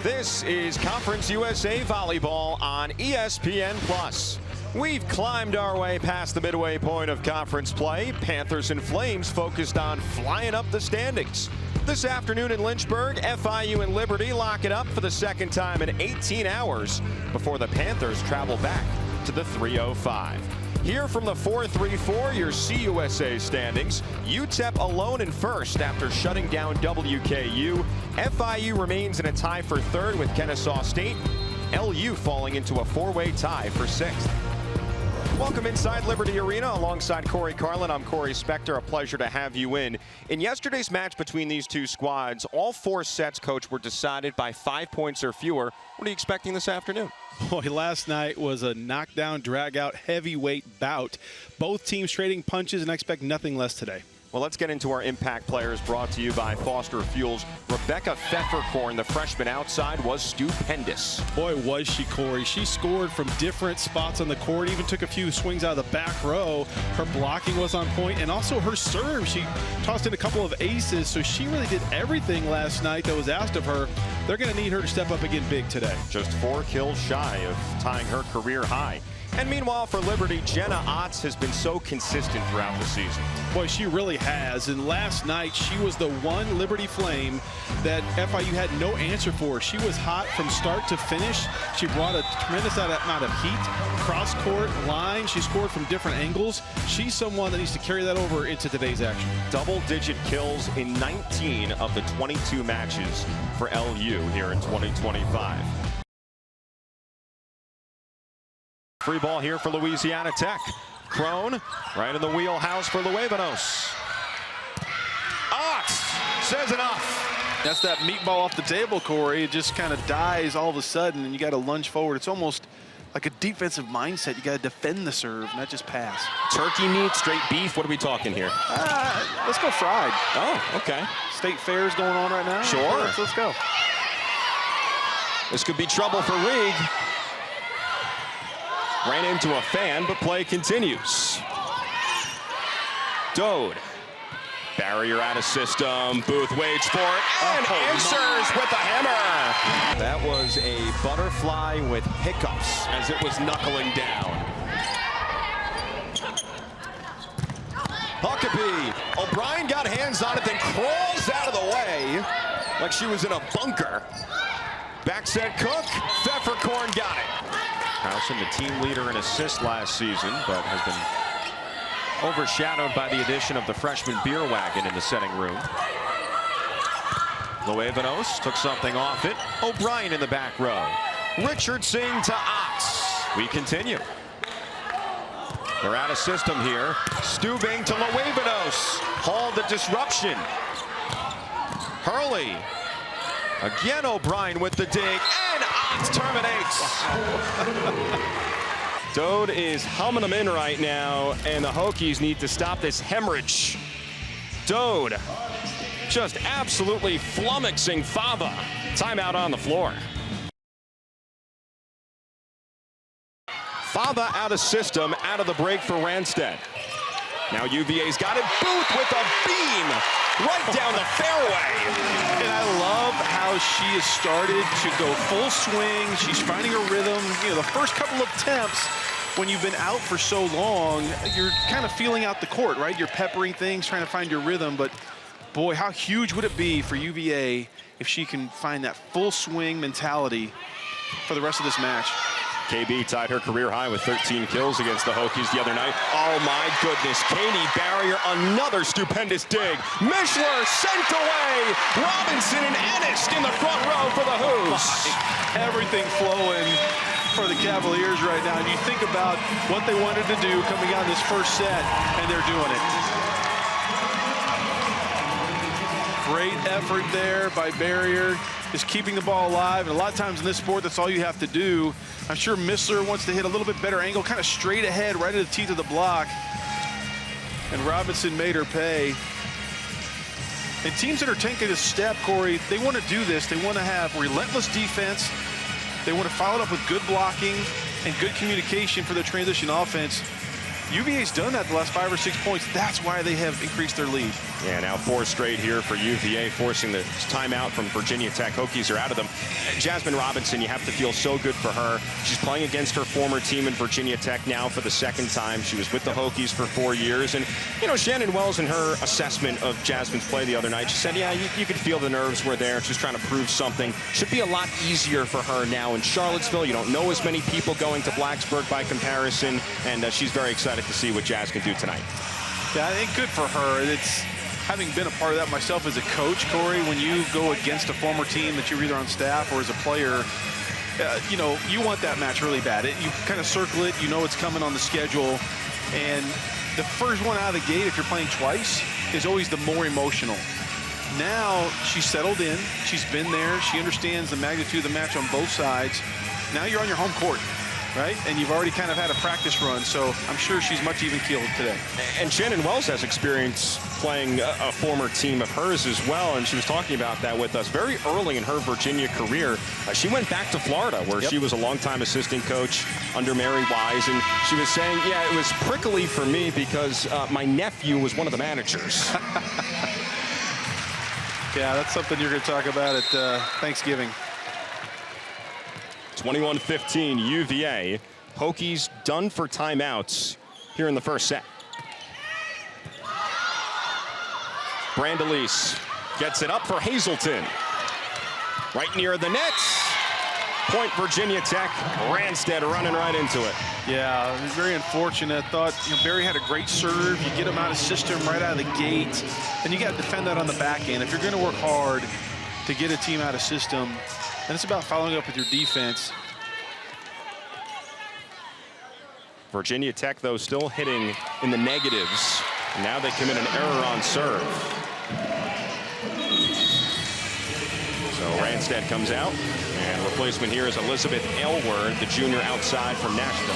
This is Conference USA Volleyball on ESPN+. We've climbed our way past the midway point of conference play. Panthers and Flames focused on flying up the standings. This afternoon in Lynchburg, FIU and Liberty lock it up for the second time in 18 hours before the Panthers travel back to the 305. Here from the 4-3-4, your CUSA standings. UTEP alone in first after shutting down WKU. FIU remains in a tie for third with Kennesaw State. LU falling into a four-way tie for sixth. Welcome inside Liberty Arena alongside Corey Carlin. I'm Corey Spector. A pleasure to have you in. In yesterday's match between these two squads, all four sets, Coach, were decided by 5 points or fewer. What are you expecting this afternoon? Boy, last night was a knockdown, drag-out, heavyweight bout. Both teams trading punches, and I expect nothing less today. Well, let's get into our impact players brought to you by Foster Fuels. Rebecca Pfefferkorn, the freshman outside, was stupendous. Boy, was she, Corey. She scored from different spots on the court, even took a few swings out of the back row. Her blocking was on point, and also her serve. She tossed in a couple of aces, so she really did everything last night that was asked of her. They're going to need her to step up again big today. Just 4 kills shy of tying her career high. And meanwhile, for Liberty, Jenna Otts has been so consistent throughout the season. Boy, she really has. And last night, she was the one Liberty Flame that FIU had no answer for. She was hot from start to finish. She brought a tremendous amount of heat, cross-court, line. She scored from different angles. She's someone that needs to carry that over into today's action. Double-digit kills in 19 of the 22 matches for LU here in 2025. Free ball here for Louisiana Tech. Crone right in the wheelhouse for Luevanos. Otts says enough. That's that meatball off the table, Corey. It just kind of dies all of a sudden, and you got to lunge forward. It's almost like a defensive mindset. You got to defend the serve, not just pass. Turkey meat, straight beef. What are we talking here? Let's go fried. Oh, okay. State fair's going on right now. Sure. Let's go. This could be trouble for Reed. Ran into a fan, but play continues. Dode. Barrier out of system. Booth waits for it and answers with a hammer. That was a butterfly with hiccups as it was knuckling down. Huckabee. O'Brien got hands on it, then crawls out of the way like she was in a bunker. Back set Cook. Pfefferkorn got it. Carlson, the team leader in assists last season, but has been overshadowed by the addition of the freshman beer wagon in the setting room. Luevanos took something off it. O'Brien in the back row. Richardson to Otts. We continue. They're out of system here. Stubing to Luevanos. Hall the disruption. Hurley. Again O'Brien with the dig, and Otts terminates. Dode is humming them in right now, and the Hokies need to stop this hemorrhage. Dode just absolutely flummoxing Fava. Timeout on the floor. Fava out of system, out of the break for Ranstead. Now UVA's got it. Booth with a beam right down the fairway. And I love how she has started to go full swing. She's finding her rhythm. You know, the first couple of attempts, when you've been out for so long, you're kind of feeling out the court, right? You're peppering things, trying to find your rhythm. But boy, how huge would it be for UVA if she can find that full swing mentality for the rest of this match? KB tied her career high with 13 kills against the Hokies the other night. Oh my goodness, Katie Barrier, another stupendous dig. Mishler sent away. Robinson and Ennis in the front row for the Hoos. Everything flowing for the Cavaliers right now. And you think about what they wanted to do coming out of this first set, and they're doing it. Great effort there by Barrier, just keeping the ball alive. And a lot of times in this sport, that's all you have to do. I'm sure Missler wants to hit a little bit better angle, kind of straight ahead, right at the teeth of the block. And Robinson made her pay. And teams that are taking this step, Corey, they want to do this. They want to have relentless defense. They want to follow it up with good blocking and good communication for their transition offense. UVA's done that the last 5 or 6 points. That's why they have increased their lead. Yeah, now 4 straight here for UVA, forcing the timeout from Virginia Tech. Hokies are out of them. Jasmine Robinson, you have to feel so good for her. She's playing against her former team in Virginia Tech now for the 2nd time. She was with the Hokies for 4 years. And, you know, Shannon Wells, in her assessment of Jasmine's play the other night, she said, yeah, you could feel the nerves were there. She's trying to prove something. Should be a lot easier for her now in Charlottesville. You don't know as many people going to Blacksburg by comparison. And she's very excited to see what Jazz can do tonight. Yeah, I think good for her. It's having been a part of that myself as a coach, Corey, when you go against a former team that you're either on staff or as a player, you know, you want that match really bad. You kind of circle it, you know it's coming on the schedule, and the first one out of the gate, if you're playing twice, is always the more emotional. Now she's settled in, she's been there, she understands the magnitude of the match on both sides. Now you're on your home court, right? And you've already kind of had a practice run, so I'm sure she's much even-keeled today. And Shannon Wells has experience playing a former team of hers as well, and she was talking about that with us very early in her Virginia career. She went back to Florida, where she was a longtime assistant coach under Mary Wise, and she was saying, yeah, it was prickly for me because my nephew was one of the managers. Yeah, that's something you're going to talk about at Thanksgiving. 21-15 UVA. Hokies done for timeouts here in the first set. Brandalise gets it up for Hazelton. Right near the net. Point Virginia Tech. Ranstead running right into it. Yeah, it was very unfortunate. I thought, you know, Barry had a great serve. You get him out of system right out of the gate, and you got to defend that on the back end. If you're going to work hard to get a team out of system, and it's about following up with your defense. Virginia Tech, though, still hitting in the negatives. Now they commit an error on serve. So Ranstead comes out, and replacement here is Elizabeth Aylward, the junior outside from Nashville.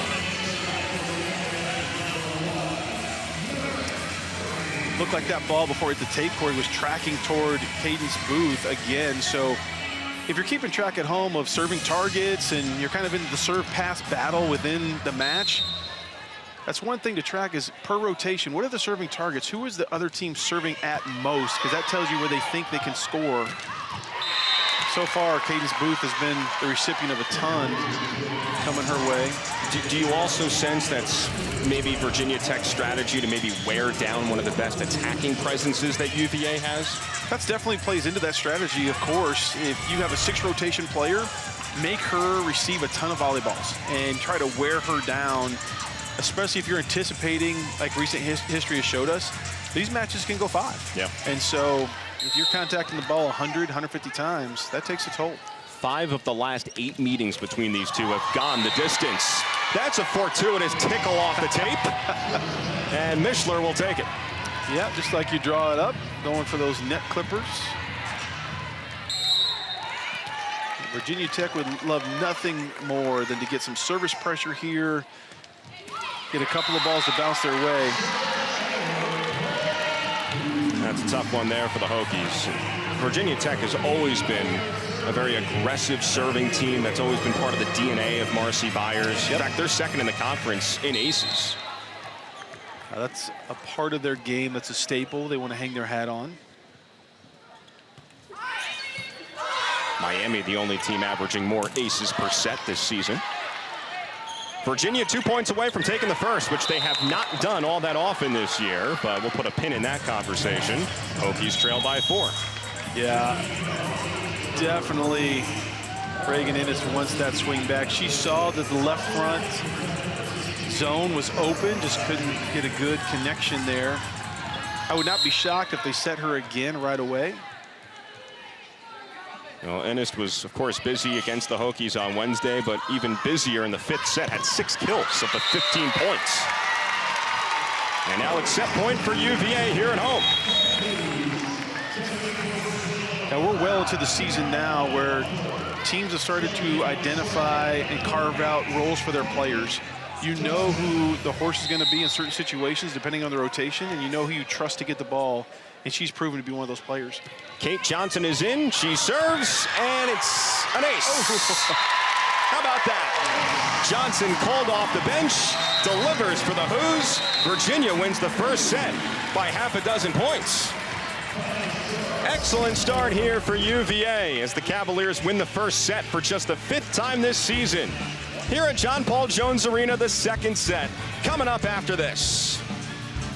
Looked like that ball before it hit the tape, Corey, was tracking toward Cadence Booth again. So if you're keeping track at home of serving targets and you're kind of in the serve pass battle within the match, that's one thing to track is per rotation. What are the serving targets? Who is the other team serving at most? Because that tells you where they think they can score. So far, Cadence Booth has been the recipient of a ton coming her way. Do you also sense that's maybe Virginia Tech's strategy to maybe wear down one of the best attacking presences that UVA has? That definitely plays into that strategy, of course. If you have a 6 rotation player, make her receive a ton of volleyballs and try to wear her down, especially if you're anticipating, like recent history has showed us, these matches can go 5. Yeah. And so if you're contacting the ball 100, 150 times, that takes a toll. 5 of the last 8 meetings between these two have gone the distance. That's a fortuitous tickle off the tape. And Mishler will take it. Yeah, just like you draw it up, going for those net clippers. Virginia Tech would love nothing more than to get some service pressure here, get a couple of balls to bounce their way. That's a tough one there for the Hokies. Virginia Tech has always been a very aggressive serving team. That's always been part of the DNA of Marcy Byers. In fact, they're second in the conference in aces. That's a part of their game that's a staple they want to hang their hat on. Miami, the only team averaging more aces per set this season. Virginia 2 points away from taking the first, which they have not done all that often this year, but we'll put a pin in that conversation. Hokies trail by 4. Yeah, definitely Reagan Ennis wants that swing back. She saw that the left front zone was open, just couldn't get a good connection there. I would not be shocked if they set her again right away. Well, Ennis was, of course, busy against the Hokies on Wednesday, but even busier in the 5th set, had 6 kills of the 15 points. And now it's set point for UVA here at home. Now we're well into the season now where teams have started to identify and carve out roles for their players. You know who the horse is going to be in certain situations depending on the rotation, and you know who you trust to get the ball, and she's proven to be one of those players. Kate Johnson is in, she serves, and it's an ace. Oh. How about that? Johnson called off the bench, delivers for the Hoos. Virginia wins the first set by half a dozen points. Excellent start here for UVA as the Cavaliers win the first set for just the 5th time this season. Here at John Paul Jones Arena, the second set coming up after this.